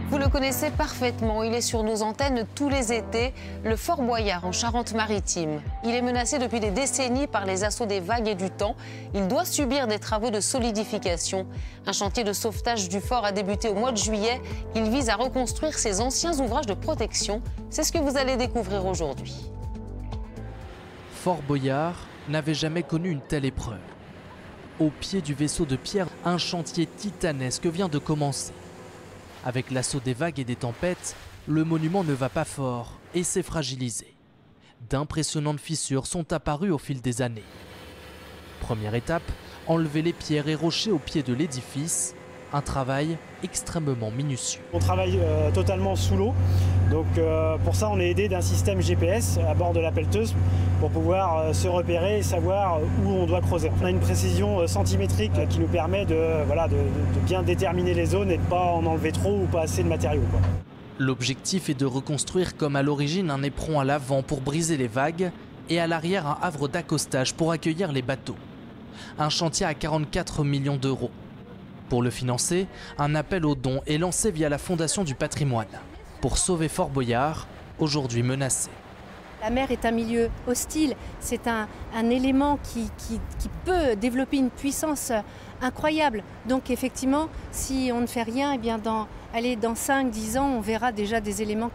Vous le connaissez parfaitement, il est sur nos antennes tous les étés, le Fort Boyard en Charente-Maritime. Il est menacé depuis des décennies par les assauts des vagues et du temps. Il doit subir des travaux de solidification. Un chantier de sauvetage du fort a débuté au mois de juillet. Il vise à reconstruire ses anciens ouvrages de protection. C'est ce que vous allez découvrir aujourd'hui. Fort Boyard n'avait jamais connu une telle épreuve. Au pied du vaisseau de pierre, un chantier titanesque vient de commencer. Avec l'assaut des vagues et des tempêtes, le monument ne va pas fort et s'est fragilisé. D'impressionnantes fissures sont apparues au fil des années. Première étape, enlever les pierres et rochers au pied de l'édifice, un travail extrêmement minutieux. On travaille totalement sous l'eau, donc pour ça on est aidé d'un système GPS à bord de la pelleteuse pour pouvoir se repérer et savoir où on doit creuser. On a une précision centimétrique qui nous permet de bien déterminer les zones et de ne pas en enlever trop ou pas assez de matériaux, quoi. L'objectif est de reconstruire comme à l'origine un éperon à l'avant pour briser les vagues et à l'arrière un havre d'accostage pour accueillir les bateaux. Un chantier à 44 millions d'euros. Pour le financer, un appel aux dons est lancé via la Fondation du patrimoine pour sauver Fort Boyard, aujourd'hui menacé. La mer est un milieu hostile, c'est un élément qui peut développer une puissance incroyable. Donc effectivement, si on ne fait rien, eh bien dans 5-10 ans, on verra déjà des éléments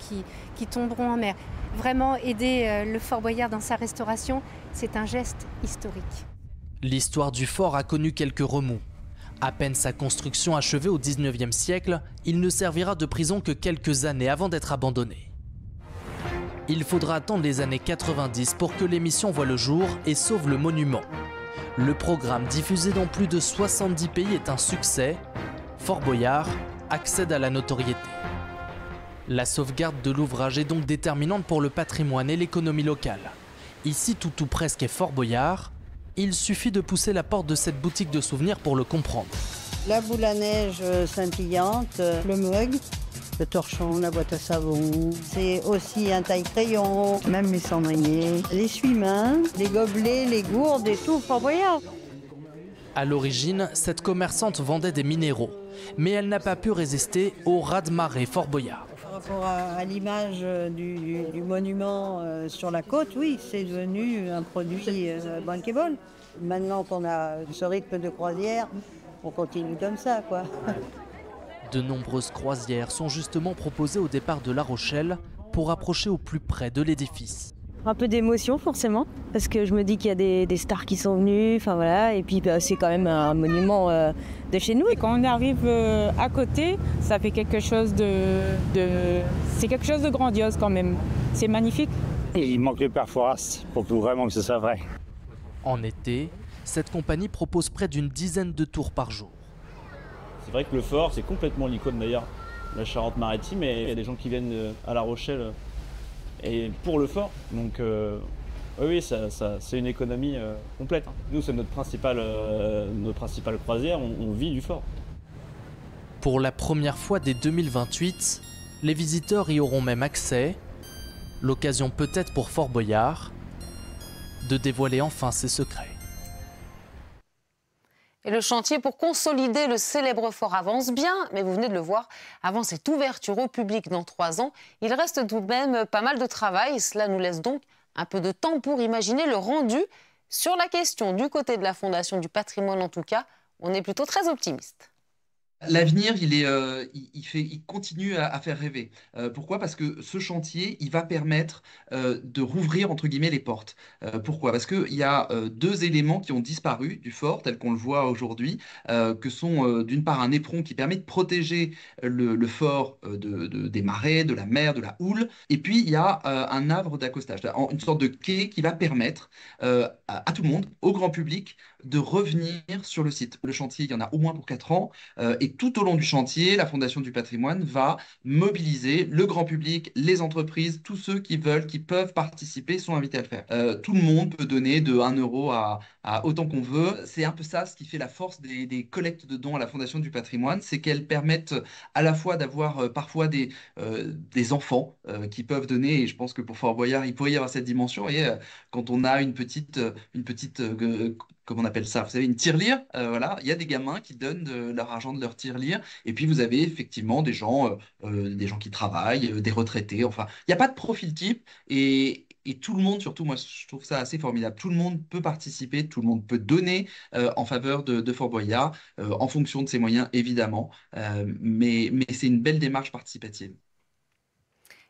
qui tomberont en mer. Vraiment aider le Fort Boyard dans sa restauration, c'est un geste historique. L'histoire du fort a connu quelques remous. À peine sa construction achevée au 19e siècle, il ne servira de prison que quelques années avant d'être abandonné. Il faudra attendre les années 90 pour que l'émission voie le jour et sauve le monument. Le programme diffusé dans plus de 70 pays est un succès. Fort Boyard accède à la notoriété. La sauvegarde de l'ouvrage est donc déterminante pour le patrimoine et l'économie locale. Ici, tout ou presque est Fort Boyard. Il suffit de pousser la porte de cette boutique de souvenirs pour le comprendre. La boule à neige scintillante, le mug, le torchon, la boîte à savon. C'est aussi un taille-crayon, même les cendriers, l'essuie-main, les gobelets, les gourdes et tout, Fort Boyard. À l'origine, cette commerçante vendait des minéraux, mais elle n'a pas pu résister au raz-de-marée Fort Boyard. Par rapport à l'image du monument sur la côte, oui, c'est devenu un produit bankable. Maintenant qu'on a ce rythme de croisière, on continue comme ça, quoi. De nombreuses croisières sont justement proposées au départ de La Rochelle pour approcher au plus près de l'édifice. Un peu d'émotion forcément, parce que je me dis qu'il y a des stars qui sont venues, enfin voilà, et puis c'est quand même un monument de chez nous. Et quand on arrive à côté, ça fait quelque chose c'est quelque chose de grandiose quand même. C'est magnifique. Il manque le père Fouras pour que vraiment que ce soit vrai. En été, cette compagnie propose près d'une dizaine de tours par jour. C'est vrai que le fort, c'est complètement l'icône d'ailleurs de la Charente-Maritime, et il y a des gens qui viennent à La Rochelle et pour le fort. Donc oui, c'est une économie complète. Nous, c'est notre principale croisière, on vit du fort. Pour la première fois dès 2028, les visiteurs y auront même accès. L'occasion peut-être pour Fort Boyard de dévoiler enfin ses secrets. Et le chantier pour consolider le célèbre fort avance bien, mais vous venez de le voir, avant cette ouverture au public dans 3 ans, il reste tout de même pas mal de travail. Cela nous laisse donc un peu de temps pour imaginer le rendu. Sur la question du côté de la Fondation du patrimoine en tout cas, on est plutôt très optimiste. L'avenir, il continue à faire rêver. Pourquoi? Parce que ce chantier, il va permettre de rouvrir, entre guillemets, les portes. Pourquoi? Parce qu'il y a 2 éléments qui ont disparu du fort, tel qu'on le voit aujourd'hui, que sont d'une part un éperon qui permet de protéger le fort des marées, de la mer, de la houle, et puis il y a un havre d'accostage, une sorte de quai qui va permettre à tout le monde, au grand public, de revenir sur le site. Le chantier, il y en a au moins pour 4 ans, et tout au long du chantier, la Fondation du patrimoine va mobiliser le grand public, les entreprises, tous ceux qui veulent, qui peuvent participer, sont invités à le faire. Tout le monde peut donner de 1 euro à autant qu'on veut. C'est un peu ça ce qui fait la force des collectes de dons à la Fondation du patrimoine, c'est qu'elles permettent à la fois d'avoir parfois des enfants qui peuvent donner, et je pense que pour Fort Boyard, il pourrait y avoir cette dimension. Et quand on a une petite comme on appelle ça, vous savez, une tirelire. Voilà, il y a des gamins qui donnent leur argent de leur tirelire. Et puis, vous avez effectivement des gens qui travaillent, des retraités. Enfin, il n'y a pas de profil type. Et tout le monde, surtout, moi, je trouve ça assez formidable. Tout le monde peut participer, tout le monde peut donner en faveur de Fort Boyard, en fonction de ses moyens, évidemment. Mais c'est une belle démarche participative.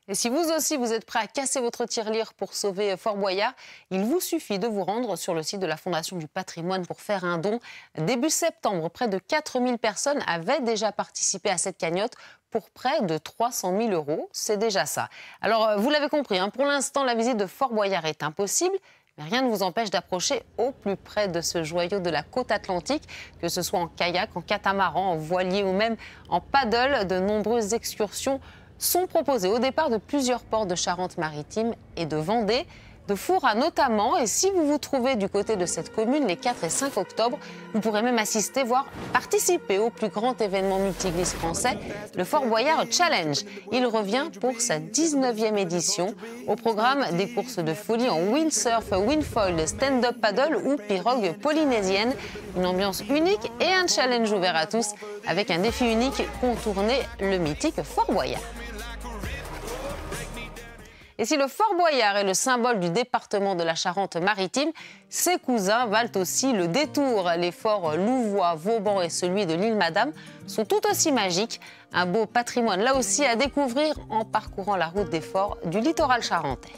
Et si vous aussi, vous êtes prêt à casser votre tirelire pour sauver Fort Boyard, il vous suffit de vous rendre sur le site de la Fondation du Patrimoine pour faire un don. Début septembre, près de 4000 personnes avaient déjà participé à cette cagnotte pour près de 300 000 €. C'est déjà ça. Alors, vous l'avez compris, pour l'instant, la visite de Fort Boyard est impossible. Mais rien ne vous empêche d'approcher au plus près de ce joyau de la côte atlantique, que ce soit en kayak, en catamaran, en voilier ou même en paddle. De nombreuses excursions sont proposés au départ de plusieurs ports de Charente-Maritime et de Vendée, de Foura notamment. Et si vous vous trouvez du côté de cette commune les 4 et 5 octobre, vous pourrez même assister, voire participer au plus grand événement multiglisse français, le Fort Boyard Challenge. Il revient pour sa 19e édition. Au programme, des courses de folie en windsurf, windfoil, stand-up paddle ou pirogue polynésienne. Une ambiance unique et un challenge ouvert à tous avec un défi unique, contourner le mythique Fort Boyard. Et si le Fort Boyard est le symbole du département de la Charente-Maritime, ses cousins valent aussi le détour. Les forts Louvois, Vauban et celui de l'île Madame sont tout aussi magiques. Un beau patrimoine là aussi à découvrir en parcourant la route des forts du littoral charentais.